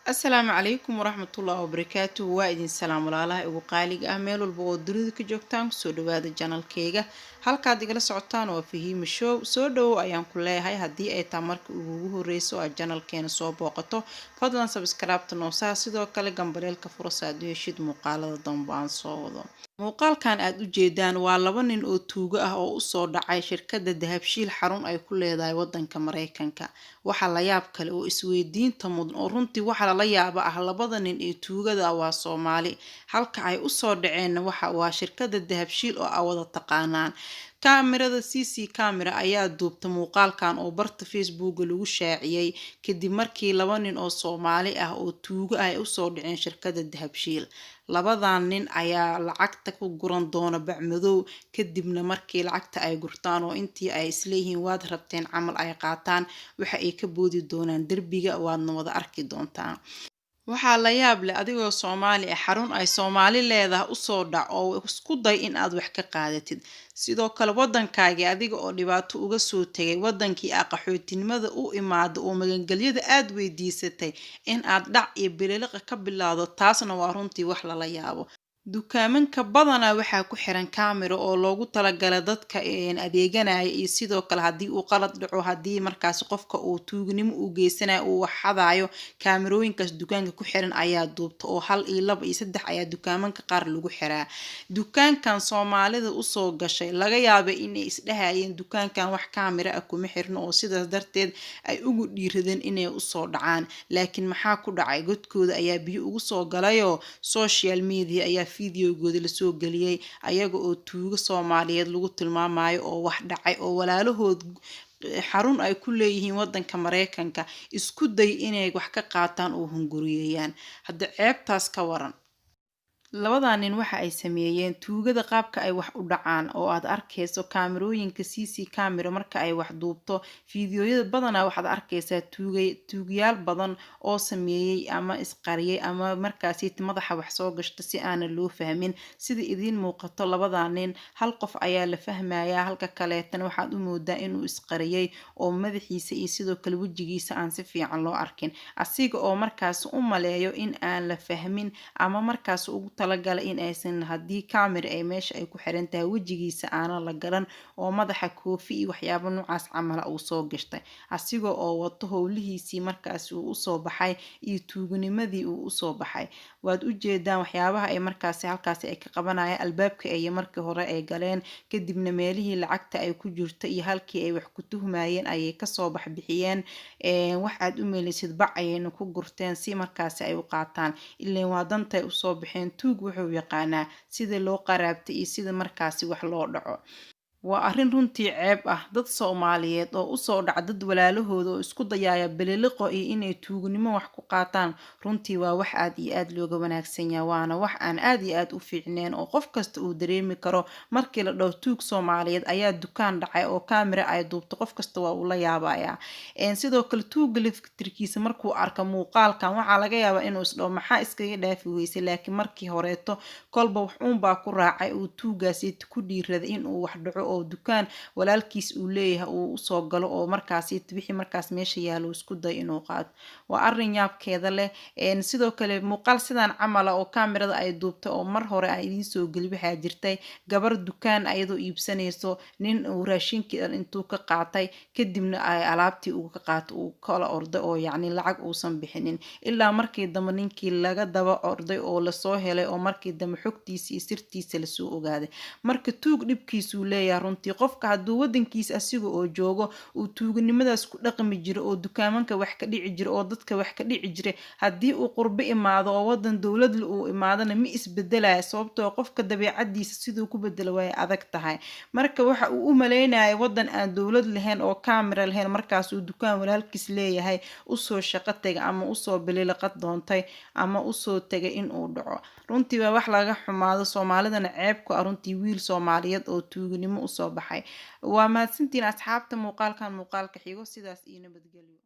Asalaamu calaykum waraxmatullaahi wabarakaatuh. Waa idin salaam walaalaha ugu qaaliga ah meel walba oo dunida ka joogtaan kusoo dhawaada janalkeyga. Halkaad igala socotaan waa Fahiima Show. Soo dhawow ayaan ku leeyahay haddii ay taa marka ugu horeyso aad janalkeena soo booqato. Fadlan subscribe noo saar sidoo kale gambaleelka furo si aad u heshid muuqaalada dambe aan soo wado. Muuqaalkan aad u jeedaan waa laba nin oo tuugo ah oo u soo dhacay shirkadda Dahabshiil xarun ay ku leedahay waddanka Mareykanka. Waxa la yaab kale oo isweydiinta mudan oo runtii waxa la yaaba ah labada nin ee tuugada ah waa Soomaali halka ay u soo dhaceen waa shirkadda Dahabshiil oo ah wada taqaanaan. Kaamirada CC camera ayaa duubta muuqaalkan oo barta Facebook lagu shaaciyay kadib markii laba nin oo Soomaali ah oo tuugo ah ay u soo dhaceen shirkadda Dahabshiil. Labadan nin ayaa lacagta ku guran doona bacmadow kadibna markii lacagta ay gurtaan oo intii ay isleeyihiin waad rabteen camal ay qaataan waxa ay ka boodi doonaan derbiga waadna wada arki doontaan. Waxaa la yaab leh adigoo Soomaali ah xarun ay Soomaali leedahay u soo dhac oo isku day in aad wax ka qaadatid. Sidoo kale waddankaaga adiga oo dhibaato uga soo tagay waddankii qaxootinimada u imaado oo magangelyada aad weydiisatay in aad dhac iyo bililiqa ka bilaawdo taasna waa runtii wax lala yaabo. Dukaamanka badanaa waxaa ku xiran kaamiro oo loogu talagalay dadka adeeganaya iyo sidoo kale haddii uu qalad dhaco haddii markaasi qofka uu tuugnimo u geysanayo uu wax xadayo kaamirooyinkaas dukaanka ku xiran ayaa duubta oo 1 iyo 2 iyo 3 ayaa dukaamanka qaar lagu xiraa. Dukaankan Soomaalida u soo gashay laga yaabay inay isdhahayeen dukaankan wax kaamira ah kuma xirno oo sidaas darteed ay ugu dhiiradeen inay u soo dhacaan laakiin maxaa ku dhacay godkooda ayaa biyo ugu soo galayoo social media ayaa fiidiyowgooda la soo geliyay ayaga oo tuugo Soomaaliyeed lagu tilmaamayo oo wax dhacay oo walaalahood xarun ay ku leeyihiin waddanka Mareykanka isku day inay wax ka qaataan oo hunguriyayaan. Hadda ceebtaas ka waran. Labadan nin waxa ay sameeyeen tuugada qaabka ay wax u dhacaan oo aad arkayso kaamirooyinka CC camera marka ay wax duubto fiidiyoyada badanaa waxaad arkaysaa tuugayaal badan oo sameeyay ama isqariyay ama markaasi madaxa wax soo gashta si aan loo fahmin sida idin muuqato labadan nin hal qof ayaa la fahmayaa halka kaleetana waxaad u moodaa inuu isqariyay oo madaxiisa iyo sidoo kale wajigiisa aan si fiican loo arkin asiga oo markaas u maleeyo in aan la fahmin ama markaas ugu talagalay in aysan haddii camera ay meesha ay ku xiran tahay wajigiisa aana la garan oo madaxa koofi iyo waxyaabo noocaas camal uu soo gashtay asigoo oo wato howlihiisii markaas uu u soo baxay iyo tuugnimadii uu u soo baxay. Waad u jeedaan waxyaabaha ay markaas halkaas ay ka qabanayaan albaabka ay markii hore ay galeen kadibna meelihii lacagta ay ku jirto iyo halkii ay wax ku tuhmayeen ayay ka soo bixiyeen wax aad u meelisid bac ayayna ku gurteen si markaas ay u qaataan ilaa waa dantay u soo baxeen tuug wuxuu yaqaanaa sida loo qaraabtay iyo sida markaasi wax loo dhaco. Waa arrin runtii ceeb ah dad Soomaaliyeed oo u soo dhac dad walaalahooda oo isku dayaya bililiqo iyo inay tuugnimo wax ku qaataan runtii waa wax aad iyo aad looga wanaagsan yahay waana wax aan aad iyo aad u fiicneen oo qof kasta uu dareemi karo markii la dhaho tuug Soomaaliyeed ayaa dukaan dhacay oo kaamira ay duubto qof kasta waa uu la yaabayaa. Sidoo kale tuuga laftirkiisa markuu arko muuqaalkan waxaa laga yaabaa inuu is dhaho maxaa iskaga dhaafi weysay laakiin markii horeeto kolba wax baa ku raacay uu tuugaasi ku dhiiraday inuu wax dhaco oo dukaan walaalkiis uu leeyahay uu u soo galo oo markaasi wixii markaas meesha yaalo isku day inuu qaato. Waa arrin yaabkeeda leh sidoo kale muuqaal sidaan camal oo kaamirada ay duubtay oo mar hore ay idin soo gali waxaa jirtay gabar dukaan ayadoo iibsanayso nin uu raashinkii intuu ka qaatay kadibna ay alaabtii uu ka qaato uu kala orday oo yacni lacag uusan bixinin ilaa markii dambe ninkii laga daba orday oo la soo helay oo markii dambe xogtiisa iyo sirtiisa la soo ogaaday. Marka tuug dhibkiisu leeyahay runtii qofka hadduu waddankiisa asiga oo joogo uu tuugnimadaas ku dhaqmi jiro oo dukaamanka wax ka dhici jiro oo dadka wax ka dhici jiray haddii uu qurbo imaado oo waddan dowlad uu imaadana ma isbedelaya sababtoo qofka dabeecadiisa siduu ku bedelo way adag tahay. Marka waxa uu u maleynayay waddan aan dowlad lahayn oo kaamira lahayn markaas uu dukaan walaalkiis leeyahay u soo shaqo tagay ama u soo bililiqad doontay ama u soo tagay in uu dhaco. Runtii waa wax laga xumaado Soomaalidana ceeb ku ah runtii wiil Soomaaliyeed oo tuugnimo u soo baxay. Waa mahadsantiin asxaabta muuqaalka xigo sidaas iyo nabadgelyo.